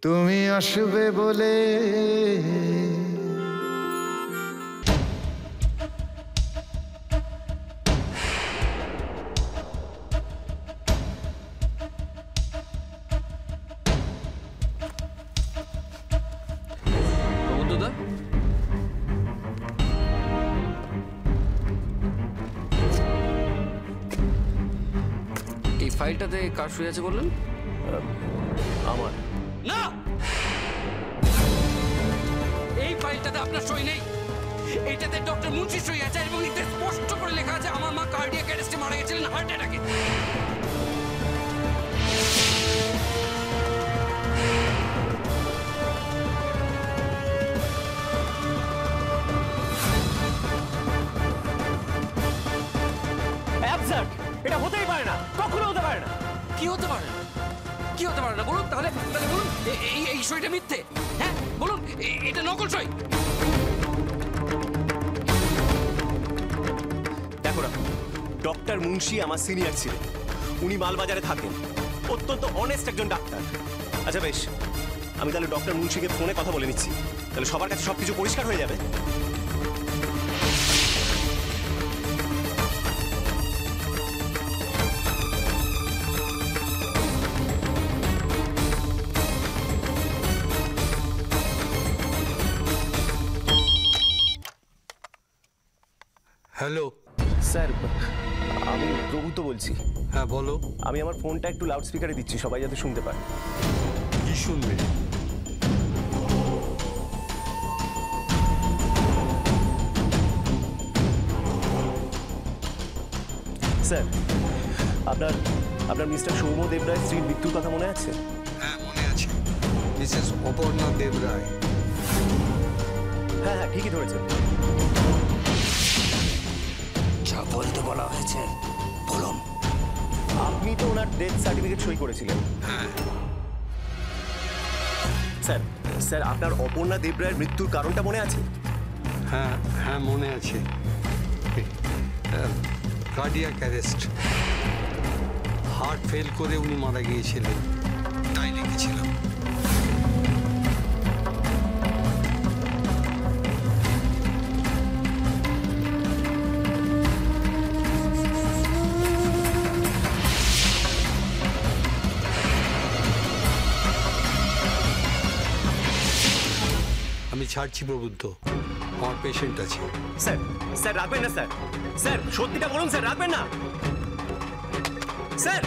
তুমি আসবে বলে প্রবন্ধদা, এই ফাইলটাতে কার সই আছে বললেন? আমার না, এই ফাইলটাতে আপনার সই নেই। এইটাতে ডক্টর মুন্সির সই আছে এবং এতে স্পষ্ট করে লেখা আছে আমার মা কার্ডিয়াক অ্যারেস্টে মারা গেছিলেন, হার্ট অ্যাটাকে। অ্যাবসার্ড, এটা হতেই পারে না, কখনো হতে পারে না। কি হতে পারে না? কি হতে পারে না বলুন? তাহলে তাহলে বলুন এই সইটা মিথ্যে। হ্যাঁ বলুন, এটা নকল সই। দেখো না, ডক্টর মুন্সি আমার সিনিয়র ছিলেন, উনি মালবাজারে থাকেন, অত্যন্ত অনেস্ট একজন ডাক্তার। আচ্ছা বেশ, আমি তাহলে ডক্টর মুন্সিকে ফোনে কথা বলে নিচ্ছি, তাহলে সবার কাছে সবকিছু পরিষ্কার হয়ে যাবে। হ্যালো স্যার, আমি প্রভূত বলছি। হ্যাঁ বলো, আমি আমার ফোনটা একটু লাউড স্পিকারে দিচ্ছি, সবাই যাতে শুনতে পায়। কি শুনবে? স্যার, আপনার মিস্টার সৌম্য দেবরায় স্ত্রীর মৃত্যুর কথা মনে আছে? হ্যাঁ মনে আছে, মিসেস অপর্ণা দেবরায়। হ্যাঁ হ্যাঁ, ঠিকই ধরেছেন। যা বলতে বলা হয়েছে বলুন। আপনি তো ওনার ডেথ সার্টিফিকেট সই করেছিলেন। হ্যাঁ স্যার, স্যার আপনার অপর্ণা দেবরায়ের মৃত্যুর কারণটা মনে আছে? হ্যাঁ হ্যাঁ মনে আছে, কার্ডিয়াক অ্যারেস্ট, হার্ট ফেল করে উনি মারা গিয়েছিলেন, তাই লিখেছিলাম। আমি ছাড়ছি প্রবুদ্ধ, আমার পেশেন্ট আছে। স্যার, স্যার রাখবেন না স্যার, স্যার সত্যিটা বলুন স্যার, রাখবেন না স্যার।